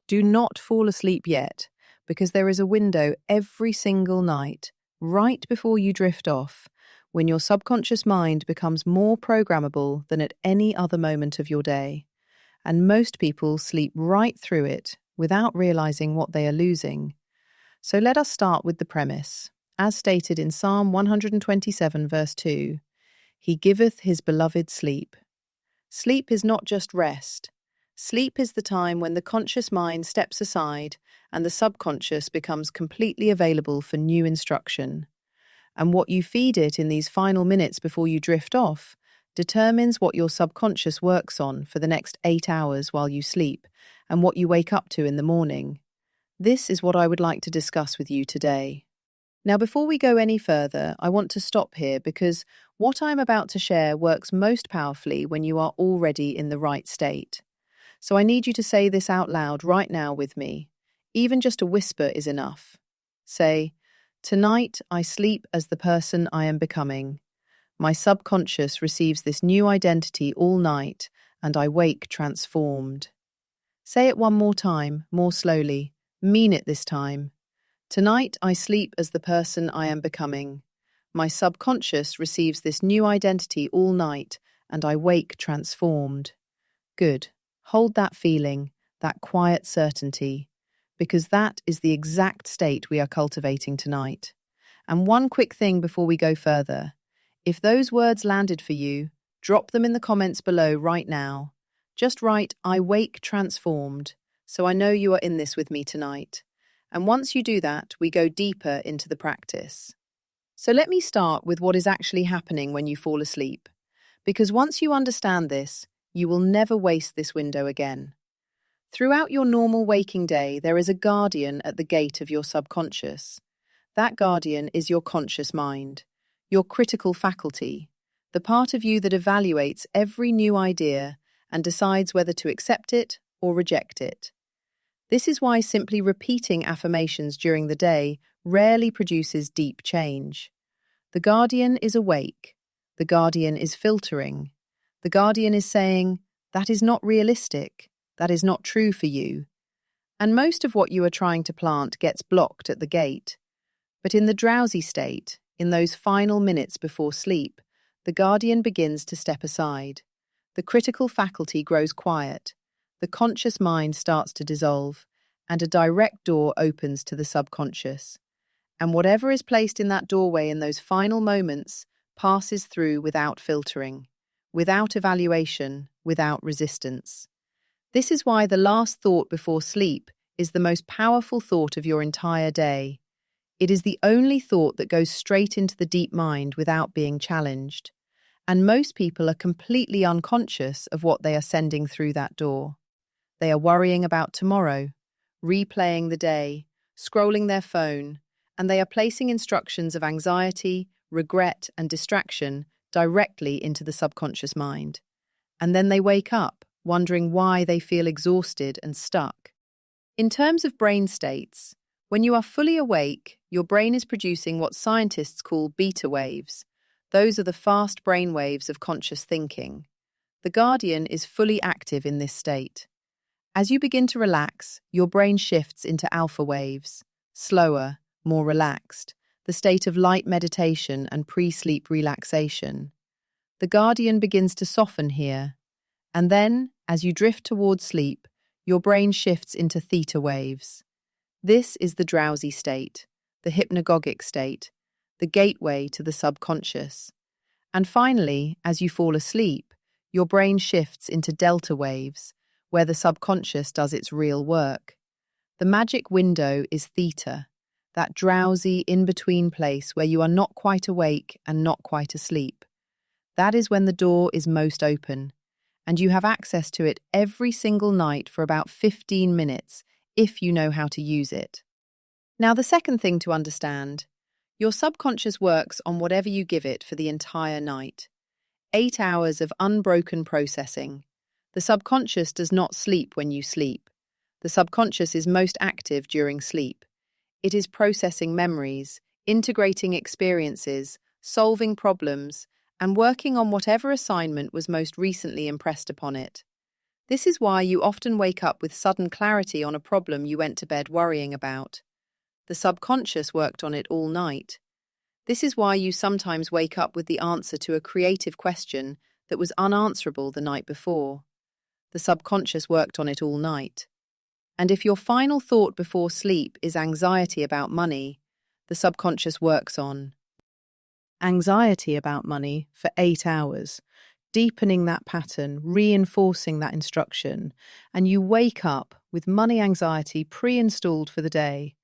Do not fall asleep yet, because there is a window every single night, right before you drift off, when your subconscious mind becomes more programmable than at any other moment of your day. And most people sleep right through it without realizing what they are losing. So let us start with the premise. As stated in Psalm 127, verse 2, He giveth His beloved sleep. Sleep is not just rest. Sleep is the time when the conscious mind steps aside and the subconscious becomes completely available for new instruction. And what you feed it in these final minutes before you drift off determines what your subconscious works on for the next 8 hours while you sleep and what you wake up to in the morning. This is what I would like to discuss with you today. Now, before we go any further, I want to stop here because what I'm about to share works most powerfully when you are already in the right state. So I need you to say this out loud right now with me. Even just a whisper is enough. Say, "Tonight I sleep as the person I am becoming. My subconscious receives this new identity all night, and I wake transformed." Say it one more time, more slowly. Mean it this time. Tonight I sleep as the person I am becoming. My subconscious receives this new identity all night, and I wake transformed. Good. Hold that feeling, that quiet certainty, because that is the exact state we are cultivating tonight. And one quick thing before we go further. If those words landed for you, drop them in the comments below right now. Just write, "I wake transformed," so I know you are in this with me tonight. And once you do that, we go deeper into the practice. So let me start with what is actually happening when you fall asleep. Because once you understand this, you will never waste this window again. Throughout your normal waking day, there is a guardian at the gate of your subconscious. That guardian is your conscious mind, your critical faculty, the part of you that evaluates every new idea and decides whether to accept it or reject it. This is why simply repeating affirmations during the day rarely produces deep change. The guardian is awake. The guardian is filtering. The guardian is saying, "That is not realistic. That is not true for you." And most of what you are trying to plant gets blocked at the gate. But in the drowsy state, in those final minutes before sleep, the guardian begins to step aside. The critical faculty grows quiet. The conscious mind starts to dissolve, and a direct door opens to the subconscious. And whatever is placed in that doorway in those final moments passes through without filtering, without evaluation, without resistance. This is why the last thought before sleep is the most powerful thought of your entire day. It is the only thought that goes straight into the deep mind without being challenged. And most people are completely unconscious of what they are sending through that door. They are worrying about tomorrow, replaying the day, scrolling their phone, and they are placing instructions of anxiety, regret, and distraction directly into the subconscious mind. And then they wake up, wondering why they feel exhausted and stuck. In terms of brain states, when you are fully awake, your brain is producing what scientists call beta waves. Those are the fast brain waves of conscious thinking. The guardian is fully active in this state. As you begin to relax, your brain shifts into alpha waves, slower, more relaxed, the state of light meditation and pre-sleep relaxation. The guardian begins to soften here, and then, as you drift towards sleep, your brain shifts into theta waves. This is the drowsy state, the hypnagogic state, the gateway to the subconscious. And finally, as you fall asleep, your brain shifts into delta waves, where the subconscious does its real work. The magic window is theta, that drowsy in-between place where you are not quite awake and not quite asleep. That is when the door is most open, and you have access to it every single night for about 15 minutes, if you know how to use it. Now, the second thing to understand, your subconscious works on whatever you give it for the entire night. 8 hours of unbroken processing. The subconscious does not sleep when you sleep. The subconscious is most active during sleep. It is processing memories, integrating experiences, solving problems, and working on whatever assignment was most recently impressed upon it. This is why you often wake up with sudden clarity on a problem you went to bed worrying about. The subconscious worked on it all night. This is why you sometimes wake up with the answer to a creative question that was unanswerable the night before. The subconscious worked on it all night. And if your final thought before sleep is anxiety about money, the subconscious works on anxiety about money for 8 hours, deepening that pattern, reinforcing that instruction, and you wake up with money anxiety pre-installed for the day.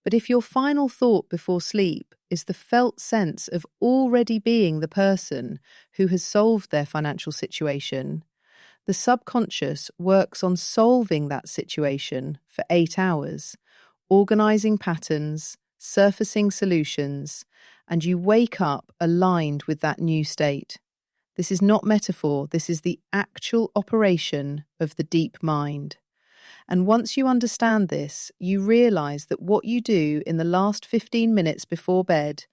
But if your final thought before sleep is the felt sense of already being the person who has solved their financial situation, the subconscious works on solving that situation for 8 hours, organizing patterns, surfacing solutions, and you wake up aligned with that new state. This is not metaphor, this is the actual operation of the deep mind. And once you understand this, you realize that what you do in the last 15 minutes before bed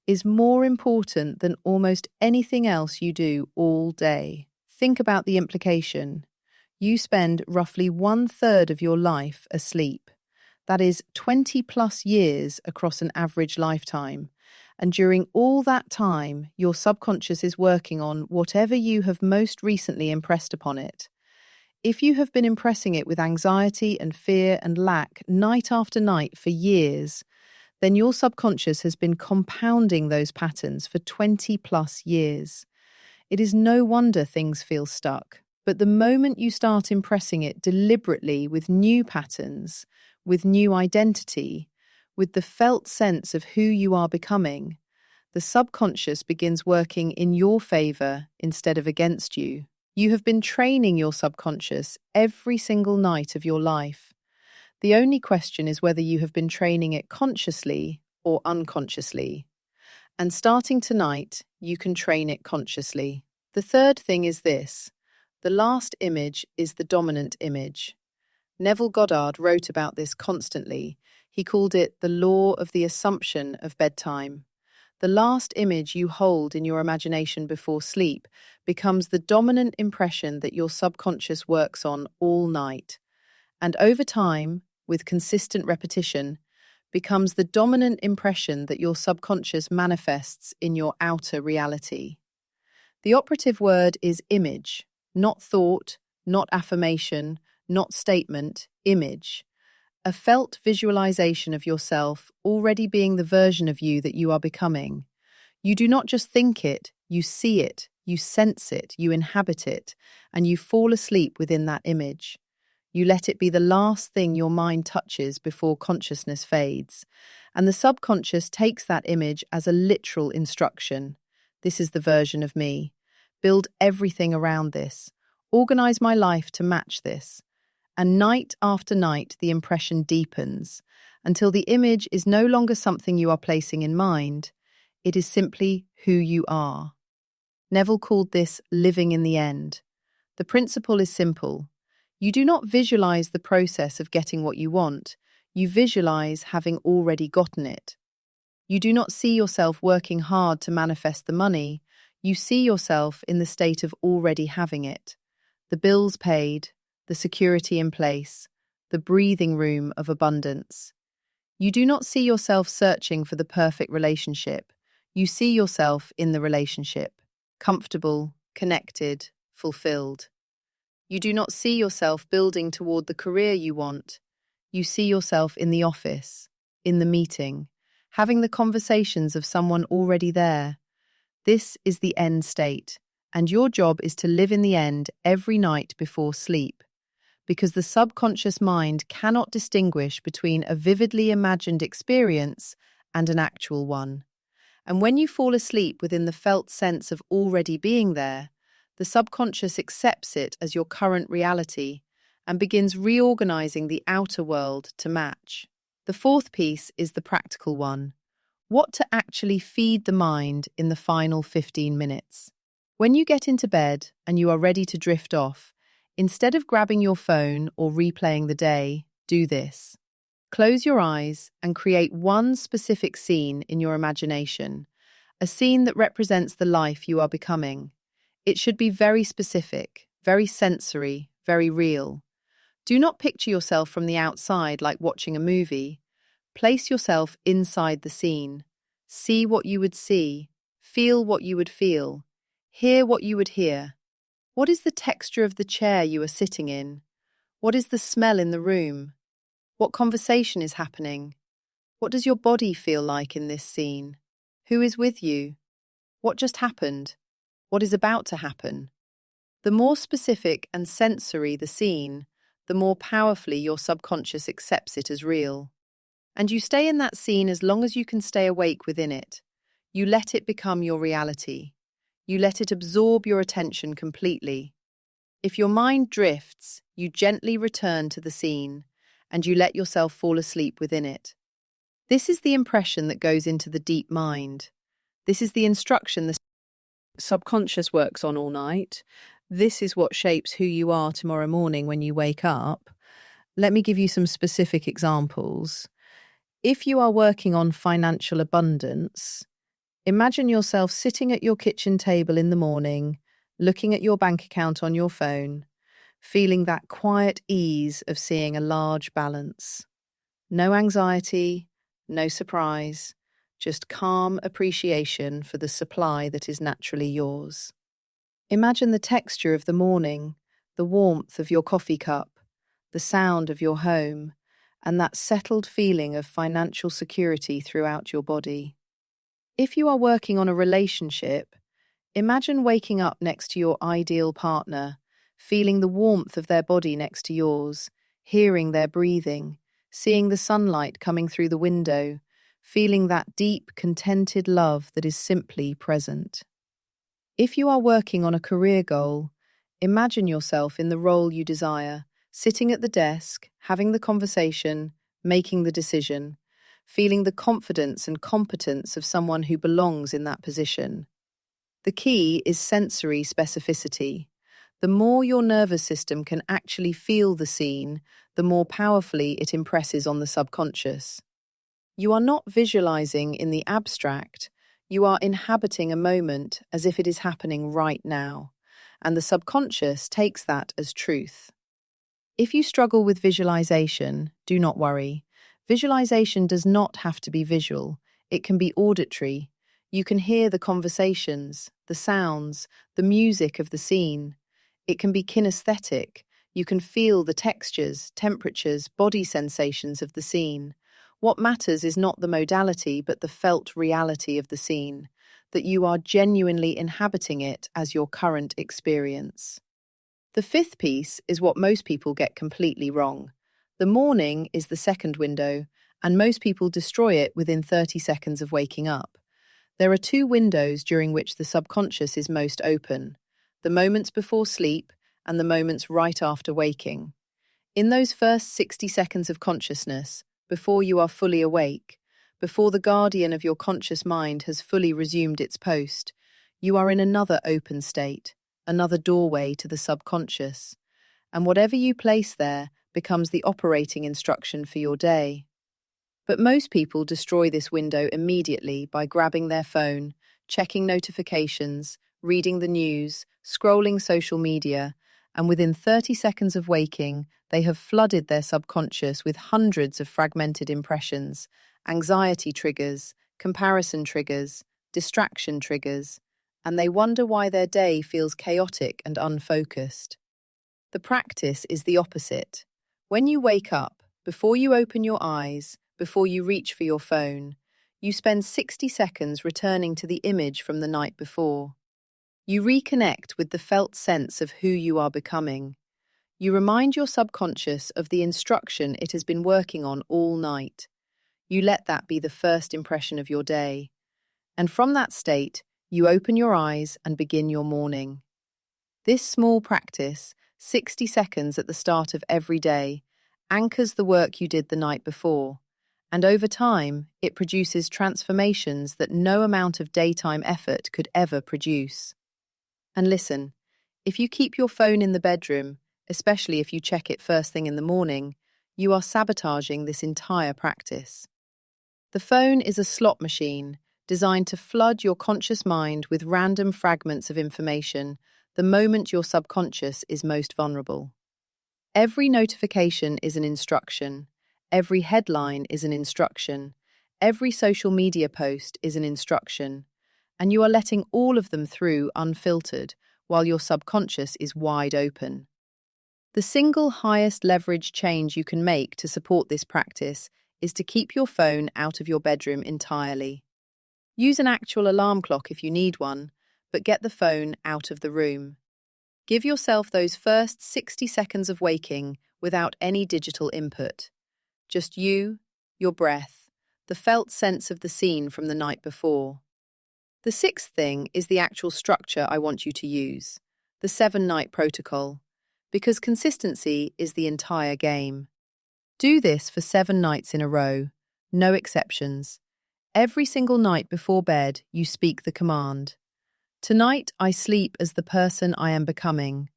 is more important than almost anything else you do all day. Think about the implication. You spend roughly 1/3 of your life asleep. That is 20 plus years across an average lifetime. And during all that time, your subconscious is working on whatever you have most recently impressed upon it. If you have been impressing it with anxiety and fear and lack night after night for years, then your subconscious has been compounding those patterns for 20 plus years. It is no wonder things feel stuck. But the moment you start impressing it deliberately with new patterns, with new identity, with the felt sense of who you are becoming, the subconscious begins working in your favor instead of against you. You have been training your subconscious every single night of your life. The only question is whether you have been training it consciously or unconsciously. And starting tonight, you can train it consciously. The third thing is this: the last image is the dominant image. Neville Goddard wrote about this constantly. He called it the law of the assumption of bedtime. The last image you hold in your imagination before sleep becomes the dominant impression that your subconscious works on all night. And over time, with consistent repetition, becomes the dominant impression that your subconscious manifests in your outer reality. The operative word is image, not thought, not affirmation, not statement, image. A felt visualization of yourself already being the version of you that you are becoming. You do not just think it, you see it, you sense it, you inhabit it, and you fall asleep within that image. You let it be the last thing your mind touches before consciousness fades. And the subconscious takes that image as a literal instruction. This is the version of me. Build everything around this. Organize my life to match this. And night after night, the impression deepens until the image is no longer something you are placing in mind. It is simply who you are. Neville called this living in the end. The principle is simple. You do not visualize the process of getting what you want. You visualize having already gotten it. You do not see yourself working hard to manifest the money. You see yourself in the state of already having it. The bills paid, the security in place, the breathing room of abundance. You do not see yourself searching for the perfect relationship. You see yourself in the relationship, comfortable, connected, fulfilled. You do not see yourself building toward the career you want. You see yourself in the office, in the meeting, having the conversations of someone already there. This is the end state, and your job is to live in the end every night before sleep. Because the subconscious mind cannot distinguish between a vividly imagined experience and an actual one. And when you fall asleep within the felt sense of already being there, the subconscious accepts it as your current reality and begins reorganizing the outer world to match. The fourth piece is the practical one: what to actually feed the mind in the final 15 minutes. When you get into bed and you are ready to drift off, instead of grabbing your phone or replaying the day, do this. Close your eyes and create one specific scene in your imagination, a scene that represents the life you are becoming. It should be very specific, very sensory, very real. Do not picture yourself from the outside like watching a movie. Place yourself inside the scene. See what you would see, feel what you would feel, hear what you would hear. What is the texture of the chair you are sitting in? What is the smell in the room? What conversation is happening? What does your body feel like in this scene? Who is with you? What just happened? What is about to happen? The more specific and sensory the scene, the more powerfully your subconscious accepts it as real. And you stay in that scene as long as you can stay awake within it. You let it become your reality. You let it absorb your attention completely. If your mind drifts, you gently return to the scene, and you let yourself fall asleep within it. This is the impression that goes into the deep mind. This is the instruction the subconscious works on all night. This is what shapes who you are tomorrow morning when you wake up. Let me give you some specific examples. If you are working on financial abundance, imagine yourself sitting at your kitchen table in the morning, looking at your bank account on your phone, feeling that quiet ease of seeing a large balance. No anxiety, no surprise, just calm appreciation for the supply that is naturally yours. Imagine the texture of the morning, the warmth of your coffee cup, the sound of your home, and that settled feeling of financial security throughout your body. If you are working on a relationship, imagine waking up next to your ideal partner, feeling the warmth of their body next to yours, hearing their breathing, seeing the sunlight coming through the window, feeling that deep, contented love that is simply present. If you are working on a career goal, imagine yourself in the role you desire, sitting at the desk, having the conversation, making the decision, feeling the confidence and competence of someone who belongs in that position. The key is sensory specificity. The more your nervous system can actually feel the scene, the more powerfully it impresses on the subconscious. You are not visualizing in the abstract, you are inhabiting a moment as if it is happening right now, and the subconscious takes that as truth. If you struggle with visualization, do not worry. Visualization does not have to be visual, it can be auditory. You can hear the conversations, the sounds, the music of the scene. It can be kinesthetic. You can feel the textures, temperatures, body sensations of the scene. What matters is not the modality, but the felt reality of the scene, that you are genuinely inhabiting it as your current experience. The fifth piece is what most people get completely wrong. The morning is the second window, and most people destroy it within 30 seconds of waking up. There are two windows during which the subconscious is most open, the moments before sleep and the moments right after waking. In those first 60 seconds of consciousness, before you are fully awake, before the guardian of your conscious mind has fully resumed its post, you are in another open state, another doorway to the subconscious, and whatever you place there becomes the operating instruction for your day. But most people destroy this window immediately by grabbing their phone, checking notifications, reading the news, scrolling social media, and within 30 seconds of waking, they have flooded their subconscious with hundreds of fragmented impressions, anxiety triggers, comparison triggers, distraction triggers, and they wonder why their day feels chaotic and unfocused. The practice is the opposite. When you wake up, before you open your eyes, before you reach for your phone, you spend 60 seconds returning to the image from the night before. You reconnect with the felt sense of who you are becoming. You remind your subconscious of the instruction it has been working on all night. You let that be the first impression of your day. And from that state, you open your eyes and begin your morning. This small practice, 60 seconds at the start of every day, anchors the work you did the night before. And over time, it produces transformations that no amount of daytime effort could ever produce. And listen, if you keep your phone in the bedroom, especially if you check it first thing in the morning, you are sabotaging this entire practice. The phone is a slot machine designed to flood your conscious mind with random fragments of information the moment your subconscious is most vulnerable. Every notification is an instruction. Every headline is an instruction. Every social media post is an instruction. And you are letting all of them through unfiltered, while your subconscious is wide open. The single highest leverage change you can make to support this practice is to keep your phone out of your bedroom entirely. Use an actual alarm clock if you need one, but get the phone out of the room. Give yourself those first 60 seconds of waking without any digital input. Just you, your breath, the felt sense of the scene from the night before. The sixth thing is the actual structure I want you to use, the 7-night protocol, because consistency is the entire game. Do this for 7 nights in a row, no exceptions. Every single night before bed, you speak the command. Tonight, I sleep as the person I am becoming.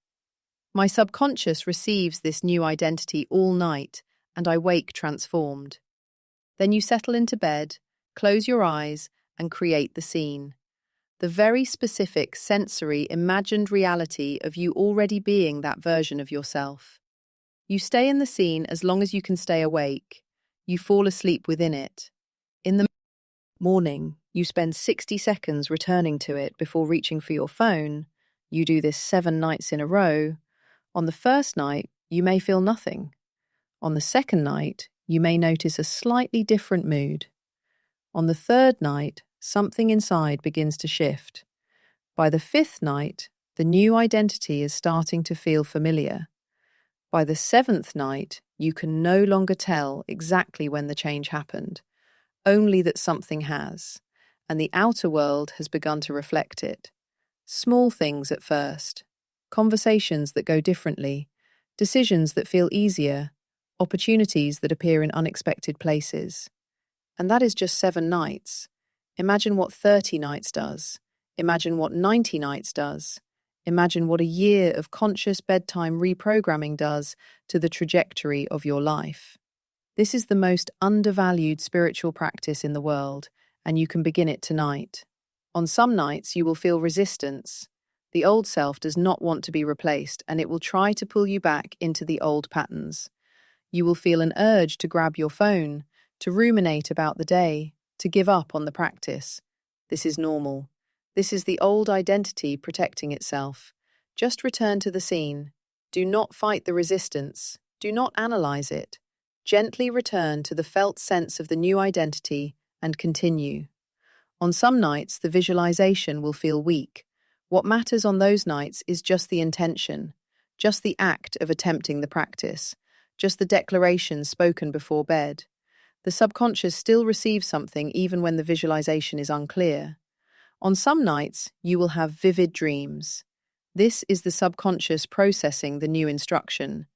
My subconscious receives this new identity all night, and I wake transformed. Then you settle into bed, close your eyes, and create the scene. The very specific, sensory, imagined reality of you already being that version of yourself. You stay in the scene as long as you can stay awake. You fall asleep within it. In the morning, you spend 60 seconds returning to it before reaching for your phone. You do this 7 nights in a row. On the first night, you may feel nothing. On the second night, you may notice a slightly different mood. On the third night, something inside begins to shift. By the 5th night, the new identity is starting to feel familiar. By the 7th night, you can no longer tell exactly when the change happened, only that something has, and the outer world has begun to reflect it. Small things at first, conversations that go differently, decisions that feel easier, opportunities that appear in unexpected places. And that is just 7 nights. Imagine what 30 nights does. Imagine what 90 nights does. Imagine what a year of conscious bedtime reprogramming does to the trajectory of your life. This is the most undervalued spiritual practice in the world, and you can begin it tonight. On some nights, you will feel resistance. The old self does not want to be replaced, and it will try to pull you back into the old patterns. You will feel an urge to grab your phone, to ruminate about the day, to give up on the practice. This is normal. This is the old identity protecting itself. Just return to the scene. Do not fight the resistance. Do not analyze it. Gently return to the felt sense of the new identity and continue. On some nights, the visualization will feel weak. What matters on those nights is just the intention, just the act of attempting the practice, just the declaration spoken before bed. The subconscious still receives something even when the visualization is unclear. On some nights, you will have vivid dreams. This is the subconscious processing the new instruction.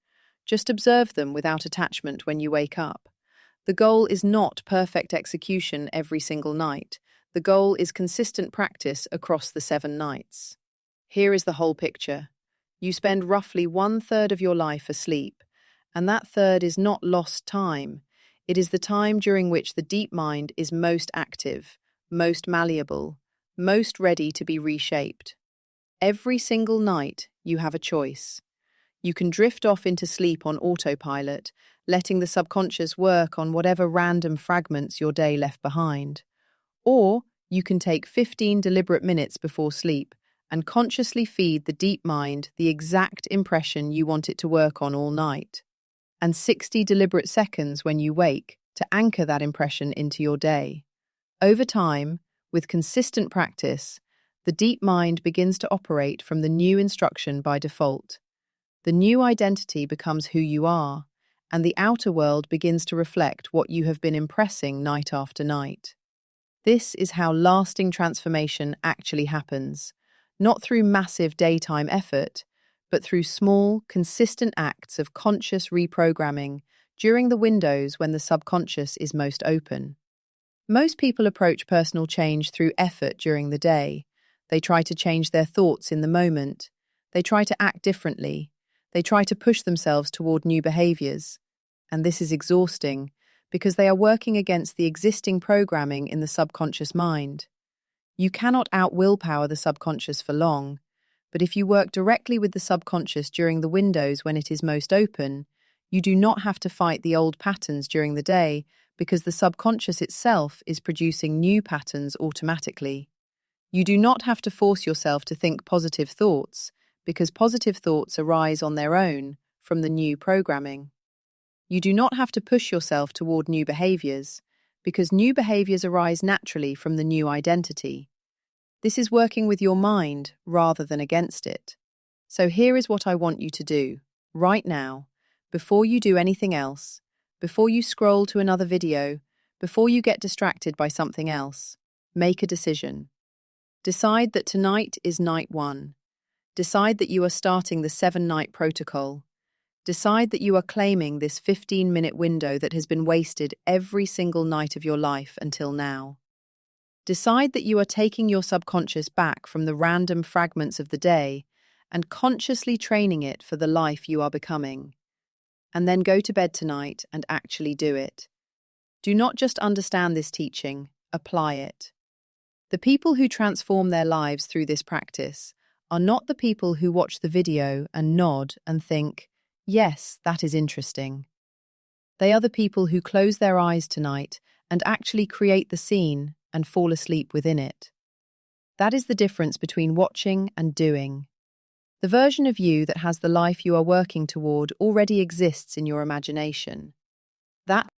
Just observe them without attachment when you wake up. The goal is not perfect execution every single night. The goal is consistent practice across the 7 nights. Here is the whole picture. You spend roughly 1/3 of your life asleep, and that third is not lost time. It is the time during which the deep mind is most active, most malleable, most ready to be reshaped. Every single night, you have a choice. You can drift off into sleep on autopilot, letting the subconscious work on whatever random fragments your day left behind. Or you can take 15 deliberate minutes before sleep and consciously feed the deep mind the exact impression you want it to work on all night, and 60 deliberate seconds when you wake to anchor that impression into your day. Over time, with consistent practice, the deep mind begins to operate from the new instruction by default. The new identity becomes who you are, and the outer world begins to reflect what you have been impressing night after night. This is how lasting transformation actually happens, not through massive daytime effort, but through small, consistent acts of conscious reprogramming during the windows when the subconscious is most open. Most people approach personal change through effort during the day. They try to change their thoughts in the moment. They try to act differently. They try to push themselves toward new behaviors. And this is exhausting because they are working against the existing programming in the subconscious mind. You cannot out-willpower the subconscious for long, But if you work directly with the subconscious during the windows when it is most open, you do not have to fight the old patterns during the day because the subconscious itself is producing new patterns automatically. You do not have to force yourself to think positive thoughts because positive thoughts arise on their own from the new programming. You do not have to push yourself toward new behaviors because new behaviors arise naturally from the new identity. This is working with your mind rather than against it. So here is what I want you to do, right now, before you do anything else, before you scroll to another video, before you get distracted by something else. Make a decision. Decide that tonight is night 1. Decide that you are starting the 7-night protocol. Decide that you are claiming this 15-minute window that has been wasted every single night of your life until now. Decide that you are taking your subconscious back from the random fragments of the day and consciously training it for the life you are becoming. And then go to bed tonight and actually do it. Do not just understand this teaching, apply it. The people who transform their lives through this practice are not the people who watch the video and nod and think, "Yes, that is interesting." They are the people who close their eyes tonight and actually create the scene and fall asleep within it. That is the difference between watching and doing. The version of you that has the life you are working toward already exists in your imagination. That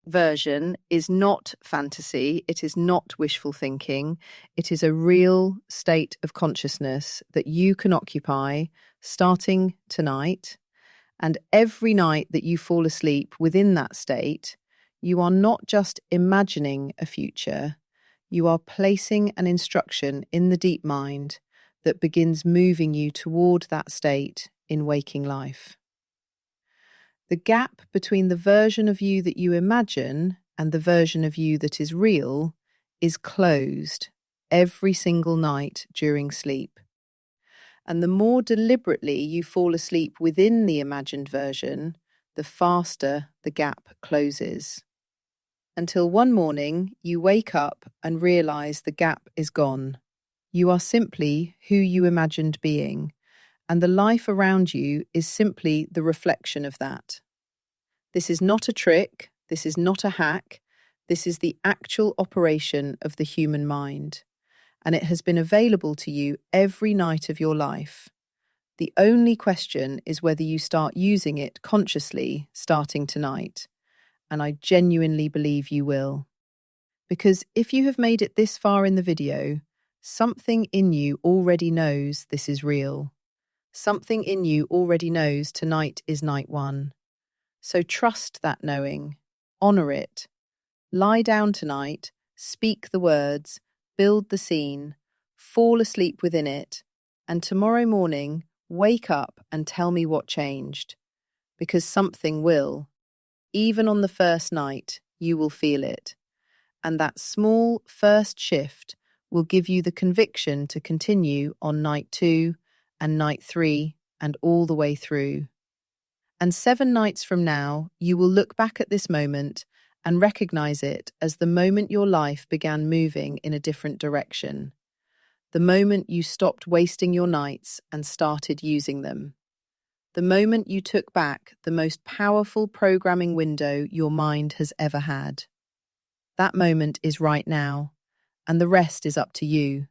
version is not fantasy, it is not wishful thinking, it is a real state of consciousness that you can occupy starting tonight. And every night that you fall asleep within that state, you are not just imagining a future, you are placing an instruction in the deep mind that begins moving you toward that state in waking life. The gap between the version of you that you imagine and the version of you that is real is closed every single night during sleep. And the more deliberately you fall asleep within the imagined version, the faster the gap closes. Until one morning you wake up and realize the gap is gone. You are simply who you imagined being, and the life around you is simply the reflection of that. This is not a trick, this is not a hack, this is the actual operation of the human mind, and it has been available to you every night of your life. The only question is whether you start using it consciously starting tonight, and I genuinely believe you will. Because if you have made it this far in the video, something in you already knows this is real. Something in you already knows tonight is night 1. So trust that knowing, honor it. Lie down tonight, speak the words, build the scene, fall asleep within it, and tomorrow morning, wake up and tell me what changed. Because something will. Even on the first night, you will feel it. And that small first shift will give you the conviction to continue on night 2 and night 3 and all the way through. And 7 nights from now, you will look back at this moment and recognize it as the moment your life began moving in a different direction. The moment you stopped wasting your nights and started using them. The moment you took back the most powerful programming window your mind has ever had. That moment is right now, and the rest is up to you.